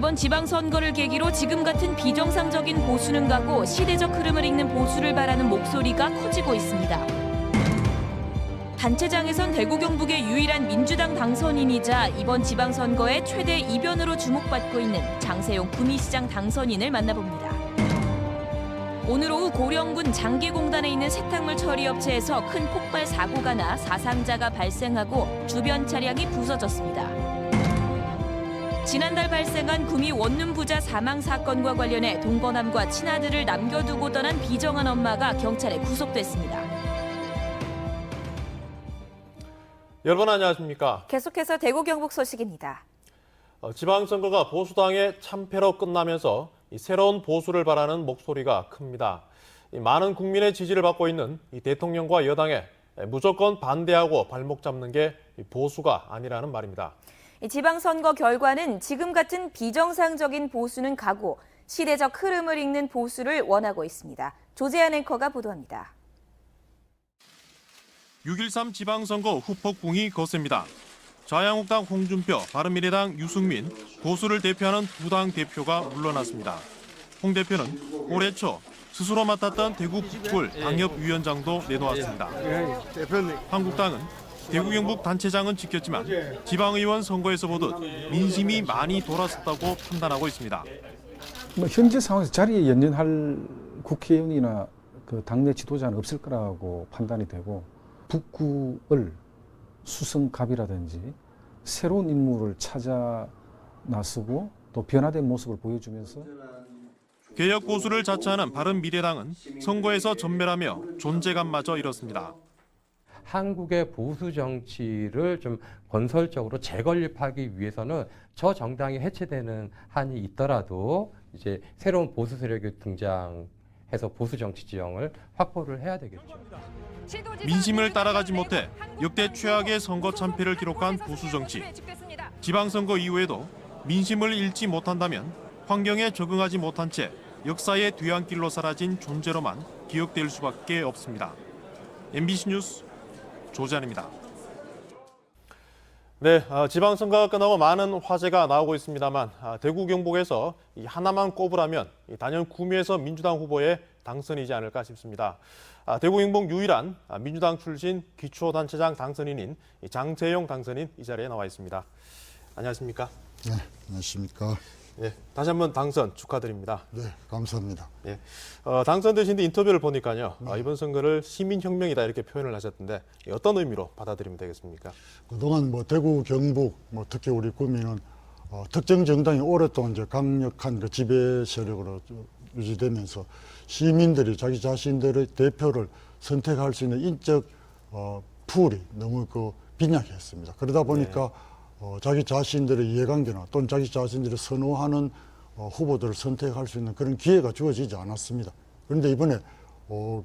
이번 지방선거를 계기로 지금 같은 비정상적인 보수는 가고 시대적 흐름을 읽는 보수를 바라는 목소리가 커지고 있습니다. 단체장에선 대구 경북의 유일한 민주당 당선인이자 이번 지방선거의 최대 이변으로 주목받고 있는 장세용 구미시장 당선인을 만나봅니다. 오늘 오후 고령군 장계공단에 있는 세탁물 처리업체에서 큰 폭발 사고가 나 사상자가 발생하고 주변 차량이 부서졌습니다. 지난달 발생한 구미 원룸 부자 사망 사건과 관련해 동거남과 친아들을 남겨두고 떠난 비정한 엄마가 경찰에 구속됐습니다. 여러분 안녕하십니까? 계속해서 대구 경북 소식입니다. 지방선거가 보수당의 참패로 끝나면서 새로운 보수를 바라는 목소리가 큽니다. 많은 국민의 지지를 받고 있는 대통령과 여당에 무조건 반대하고 발목 잡는 게 보수가 아니라는 말입니다. 지방선거 결과는 지금 같은 비정상적인 보수는 가고 시대적 흐름을 읽는 보수를 원하고 있습니다. 조재한 앵커가 보도합니다. 6.13 지방선거 후폭풍이 거셉니다. 자유한국당 홍준표, 바른미래당 유승민, 보수를 대표하는 두 당 대표가 물러났습니다. 홍 대표는 올해 초 스스로 맡았던 대구 북불 당협위원장도 내놓았습니다. 한국당은 대구 경북 단체장은 지켰지만 지방의원 선거에서 보듯 민심이 많이 돌아섰다고 판단하고 있습니다. 현재 상황에서 자리에 연연할 국회의원이나 그 당내 지도자는 없을 거라고 판단이 되고 북구을 수성갑이라든지 새로운 인물을 찾아 나서고 또 변화된 모습을 보여주면서 개혁 보수를 자처하는 바른미래당은 선거에서 전멸하며 존재감마저 잃었습니다. 한국의 보수 정치를 좀 건설적으로 재건립하기 위해서는 저 정당이 해체되는 한이 있더라도 이제 새로운 보수 세력이 등장해서 보수 정치 지형을 확보를 해야 되겠죠. 민심을 따라가지 못해 역대 최악의 선거 참패를 기록한 보수 정치. 지방선거 이후에도 민심을 읽지 못한다면 환경에 적응하지 못한 채 역사의 뒤안길로 사라진 존재로만 기억될 수밖에 없습니다. MBC 뉴스 조재한입니다. 네, 지방선거가 끝나고 많은 화제가 나오고 있습니다만 대구 경북에서 하나만 꼽으라면 단연 구미에서 민주당 후보의 당선이지 않을까 싶습니다. 대구 경북 유일한 민주당 출신 기초단체장 당선인인 장세용 당선인 이 자리에 나와 있습니다. 안녕하십니까? 네, 안녕하십니까? 네, 다시 한번 당선 축하드립니다. 네, 감사합니다. 네, 당선되신 뒤 인터뷰를 보니까요. 이번 선거를 시민혁명이다 이렇게 표현을 하셨던데 어떤 의미로 받아들이면 되겠습니까? 그동안 대구, 경북, 특히 우리 구미는 특정 정당이 오랫동안 이제 강력한 그 지배 세력으로 유지되면서 시민들이 자기 자신들의 대표를 선택할 수 있는 인적 풀이 너무 빈약했습니다. 그러다 보니까 자기 자신들의 이해관계나 또는 자기 자신들이 선호하는 후보들을 선택할 수 있는 그런 기회가 주어지지 않았습니다. 그런데 이번에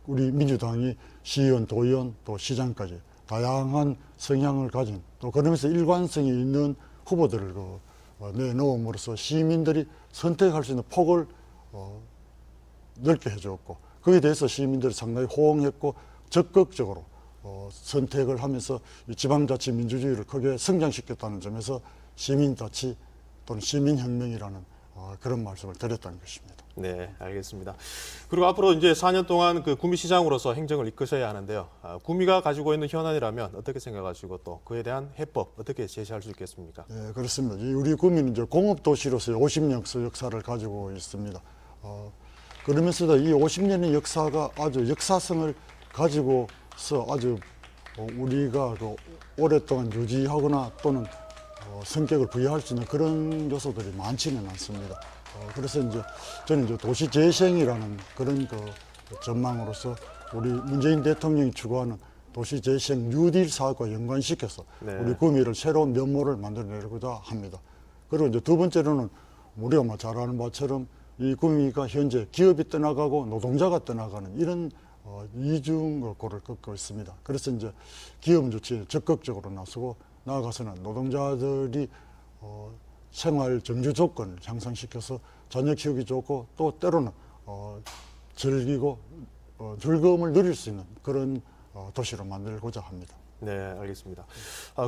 우리 민주당이 시의원, 도의원, 또 시장까지 다양한 성향을 가진 또 그러면서 일관성이 있는 후보들을 내놓음으로써 시민들이 선택할 수 있는 폭을 넓게 해주었고 거기에 대해서 시민들이 상당히 호응했고 적극적으로 선택을 하면서 지방자치 민주주의를 크게 성장시켰다는 점에서 시민자치 또는 시민혁명이라는 그런 말씀을 드렸다는 것입니다. 네, 알겠습니다. 그리고 앞으로 이제 4년 동안 그 구미시장으로서 행정을 이끄셔야 하는데요. 구미가 가지고 있는 현안이라면 어떻게 생각하시고 또 그에 대한 해법 어떻게 제시할 수 있겠습니까? 네, 그렇습니다. 우리 구미는 이제 공업도시로서의 50년 역사를 가지고 있습니다. 그러면서도 이 50년의 역사가 아주 역사성을 가지고서 아주 우리가 오랫동안 유지하거나 또는 성격을 부여할 수 있는 그런 요소들이 많지는 않습니다. 그래서 이제 저는 이제 도시재생이라는 그런 전망으로서 우리 문재인 대통령이 추구하는 도시재생 뉴딜 사업과 연관시켜서 우리 구미를 새로운 면모를 만들어내고자 합니다. 그리고 이제 두 번째로는 우리가 잘 아는 바처럼 이 구미가 현재 기업이 떠나가고 노동자가 떠나가는 이런 이중고를 겪고 있습니다. 그래서 이제 기업 조치에 적극적으로 나서고 나아가서는 노동자들이 생활 정주 조건을 향상시켜서 자녀 키우기 좋고 또 때로는 즐기고 즐거움을 누릴 수 있는 그런 도시로 만들고자 합니다. 네, 알겠습니다.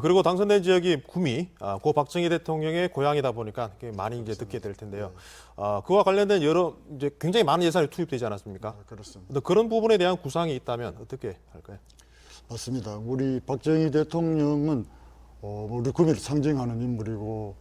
그리고 당선된 지역이 구미, 고 박정희 대통령의 고향이다 보니까 많이 이제 듣게 될 텐데요. 그와 관련된 여러 이제 굉장히 많은 예산이 투입되지 않았습니까? 그렇습니다. 근데 그런 부분에 대한 구상이 있다면 어떻게 할까요? 맞습니다. 우리 박정희 대통령은 우리 구미를 상징하는 인물이고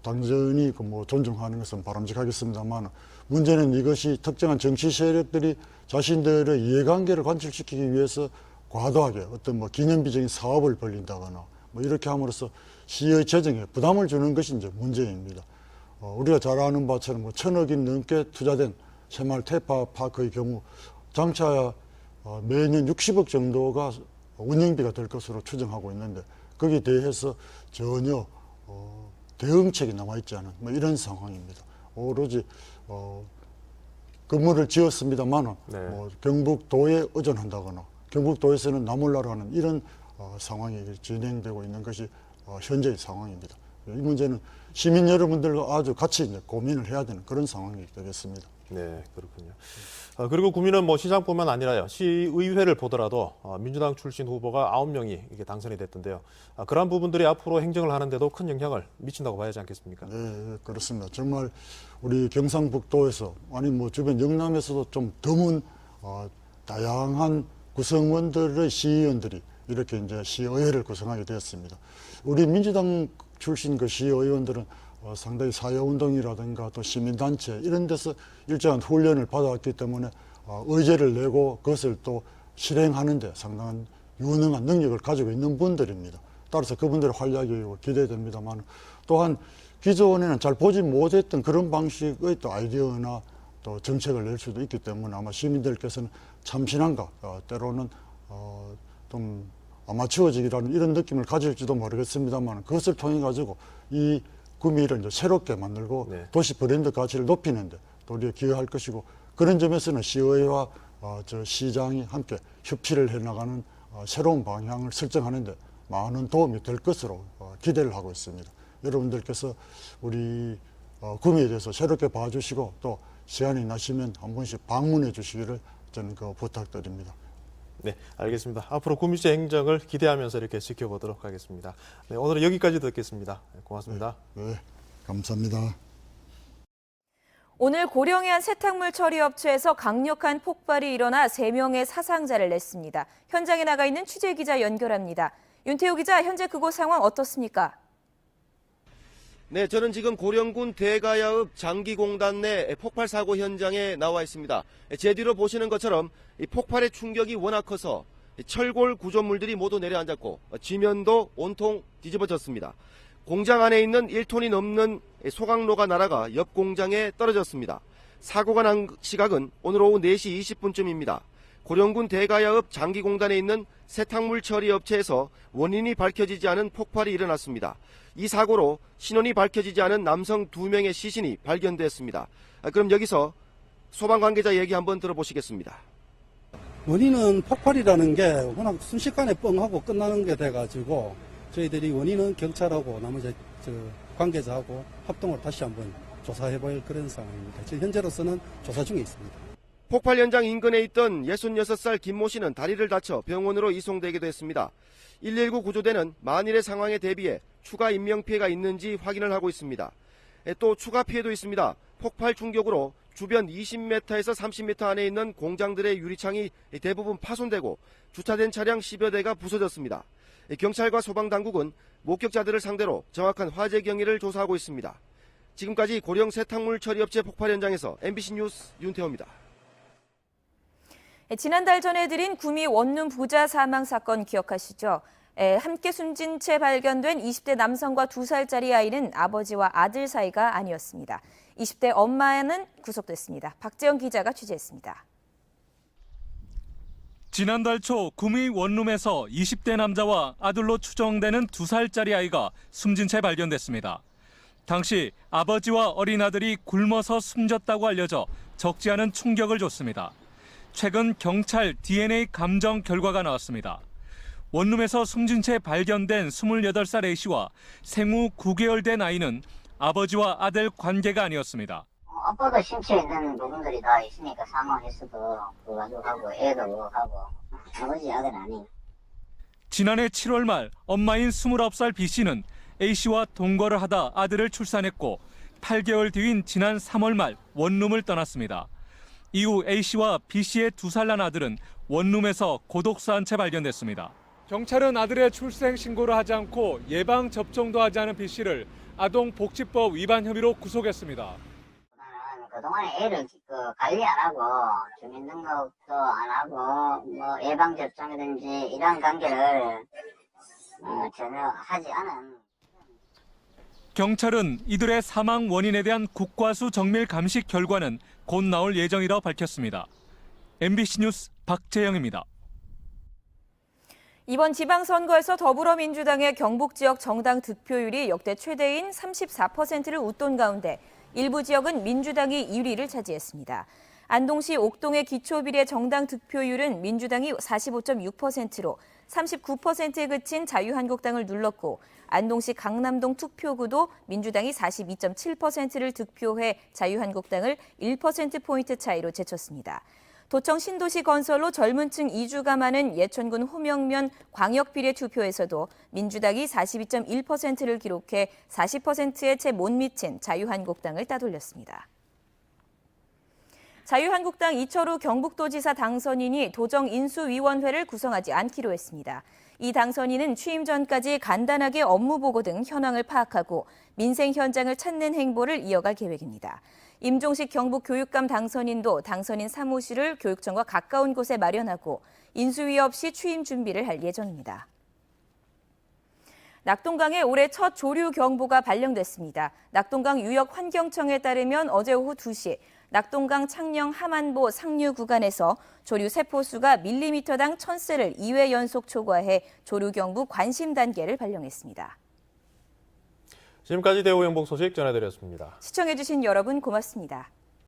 당연히 존중하는 것은 바람직하겠습니다만 문제는 이것이 특정한 정치 세력들이 자신들의 이해관계를 관철시키기 위해서 과도하게 어떤 기념비적인 사업을 벌린다거나 이렇게 함으로써 시의 재정에 부담을 주는 것이 이제 문제입니다. 우리가 잘 아는 바처럼 1,000억이 넘게 투자된 새마을 테마파크의 경우 장차 매년 60억 정도가 운영비가 될 것으로 추정하고 있는데 거기에 대해서 전혀 대응책이 남아있지 않은 이런 상황입니다. 오로지 건물을 지었습니다만 네. 경북도에 의존한다거나 경북도에서는 나몰라라는 이런 상황이 진행되고 있는 것이 현재의 상황입니다. 이 문제는 시민 여러분들과 아주 같이 이제 고민을 해야 되는 그런 상황이 되겠습니다. 네, 그렇군요. 그리고 구미는 시장뿐만 아니라요. 시의회를 보더라도 민주당 출신 후보가 9명이 이게 당선이 됐던데요. 그러한 부분들이 앞으로 행정을 하는데도 큰 영향을 미친다고 봐야 하지 않겠습니까? 네, 그렇습니다. 정말 우리 경상북도에서 아니 주변 영남에서도 좀 드문 다양한 구성원들의 시의원들이 이렇게 이제 시의회를 구성하게 되었습니다. 우리 민주당 출신 그 시의원들은 상당히 사회운동이라든가 또 시민단체 이런 데서 일정한 훈련을 받아왔기 때문에 의제를 내고 그것을 또 실행하는 데 상당한 유능한 능력을 가지고 있는 분들입니다. 따라서 그분들의 활약이 기대됩니다만 또한 기존에는 잘 보지 못했던 그런 방식의 또 아이디어나 또 정책을 낼 수도 있기 때문에 아마 시민들께서는 참신한가 때로는 좀 아마추어직이라는 이런 느낌을 가질지도 모르겠습니다만 그것을 통해 가지고 이 구미를 이제 새롭게 만들고 네. 도시 브랜드 가치를 높이는데 또 우리가 기여할 것이고 그런 점에서는 시의회와 시장이 함께 협치를 해나가는 새로운 방향을 설정하는데 많은 도움이 될 것으로 기대를 하고 있습니다. 여러분들께서 우리 구미에 대해서 새롭게 봐주시고 또 시간이 나시면 한 번씩 방문해 주시기를 저는 부탁드립니다. 네, 알겠습니다. 앞으로 구미시 행정을 기대하면서 이렇게 지켜보도록 하겠습니다. 네, 오늘은 여기까지 듣겠습니다. 고맙습니다. 네, 감사합니다. 오늘 고령의 한 세탁물 처리 업체에서 강력한 폭발이 일어나 3명의 사상자를 냈습니다. 현장에 나가 있는 취재기자 연결합니다. 윤태호 기자, 현재 그곳 상황 어떻습니까? 네, 저는 지금 고령군 대가야읍 장기공단 내 폭발 사고 현장에 나와 있습니다. 제 뒤로 보시는 것처럼 이 폭발의 충격이 워낙 커서 철골 구조물들이 모두 내려앉았고 지면도 온통 뒤집어졌습니다. 공장 안에 있는 1톤이 넘는 소각로가 날아가 옆 공장에 떨어졌습니다. 사고가 난 시각은 오늘 오후 4시 20분쯤입니다. 고령군 대가야읍 장기공단에 있는 세탁물 처리 업체에서 원인이 밝혀지지 않은 폭발이 일어났습니다. 이 사고로 신원이 밝혀지지 않은 남성 2명의 시신이 발견됐습니다. 그럼 여기서 소방 관계자 얘기 한번 들어보시겠습니다. 원인은 폭발이라는 게 워낙 순식간에 뻥하고 끝나는 게 돼가지고 저희들이 원인은 경찰하고 나머지 관계자하고 합동으로 다시 한번 조사해볼 그런 상황입니다. 지금 현재로서는 조사 중에 있습니다. 폭발 현장 인근에 있던 66살 김모 씨는 다리를 다쳐 병원으로 이송되기도 했습니다. 119 구조대는 만일의 상황에 대비해 추가 인명피해가 있는지 확인을 하고 있습니다. 또 추가 피해도 있습니다. 폭발 충격으로 주변 20m에서 30m 안에 있는 공장들의 유리창이 대부분 파손되고 주차된 차량 10여 대가 부서졌습니다. 경찰과 소방당국은 목격자들을 상대로 정확한 화재 경위를 조사하고 있습니다. 지금까지 고령 세탁물 처리업체 폭발 현장에서 MBC 뉴스 윤태호입니다. 지난달 전해드린 구미 원룸 부자 사망 사건 기억하시죠? 함께 숨진 채 발견된 20대 남성과 2살짜리 아이는 아버지와 아들 사이가 아니었습니다. 20대 엄마는 구속됐습니다. 박재영 기자가 취재했습니다. 지난달 초 구미 원룸에서 20대 남자와 아들로 추정되는 2살짜리 아이가 숨진 채 발견됐습니다. 당시 아버지와 어린 아들이 굶어서 숨졌다고 알려져 적지 않은 충격을 줬습니다. 최근 경찰 DNA 감정 결과가 나왔습니다. 원룸에서 숨진 채 발견된 28살 A씨와 생후 9개월 된 아이는 아버지와 아들 관계가 아니었습니다. 아빠도 신체에 있는 부분들이 다 있으니까 사망했어도 그거 가지고 하고 애도 하고 아버지 아들 아니에요. 지난해 7월 말 엄마인 29살 B씨는 A씨와 동거를 하다 아들을 출산했고 8개월 뒤인 지난 3월 말 원룸을 떠났습니다. 이후 A씨와 B씨의 2살 난 아들은 원룸에서 고독사한 채 발견됐습니다. 경찰은 아들의 출생 신고를 하지 않고 예방 접종도 하지 않은 B씨를 아동복지법 위반 혐의로 구속했습니다. 그동안에 애를 관리 안 하고 주민등록도 안 하고 뭐 예방접종이든지 이런 관계를 전혀 하지 않은. 경찰은 이들의 사망 원인에 대한 국과수 정밀 감식 결과는 곧 나올 예정이라고 밝혔습니다. MBC 뉴스 박재영입니다. 이번 지방선거에서 더불어민주당의 경북 지역 정당 득표율이 역대 최대인 34%를 웃돈 가운데 일부 지역은 민주당이 1위를 차지했습니다. 안동시 옥동의 기초비례 정당 득표율은 민주당이 45.6%로 39%에 그친 자유한국당을 눌렀고 안동시 강남동 투표구도 민주당이 42.7%를 득표해 자유한국당을 1%포인트 차이로 제쳤습니다. 도청 신도시 건설로 젊은 층 이주가 많은 예천군 호명면 광역비례 투표에서도 민주당이 42.1%를 기록해 40%에 채 못 미친 자유한국당을 따돌렸습니다. 자유한국당 이철우 경북도지사 당선인이 도정인수위원회를 구성하지 않기로 했습니다. 이 당선인은 취임 전까지 간단하게 업무 보고 등 현황을 파악하고 민생 현장을 찾는 행보를 이어갈 계획입니다. 임종식 경북교육감 당선인도 당선인 사무실을 교육청과 가까운 곳에 마련하고 인수위 없이 취임 준비를 할 예정입니다. 낙동강에 올해 첫 조류 경보가 발령됐습니다. 낙동강 유역환경청에 따르면 어제 오후 2시 낙동강 창녕 하만보 상류 구간에서 조류 세포수가 밀리미터당 1000세를 2회 연속 초과해 조류 경보 관심 단계를 발령했습니다. 지금까지 대우행복 소식 전해드렸습니다. 시청해주신 여러분 고맙습니다.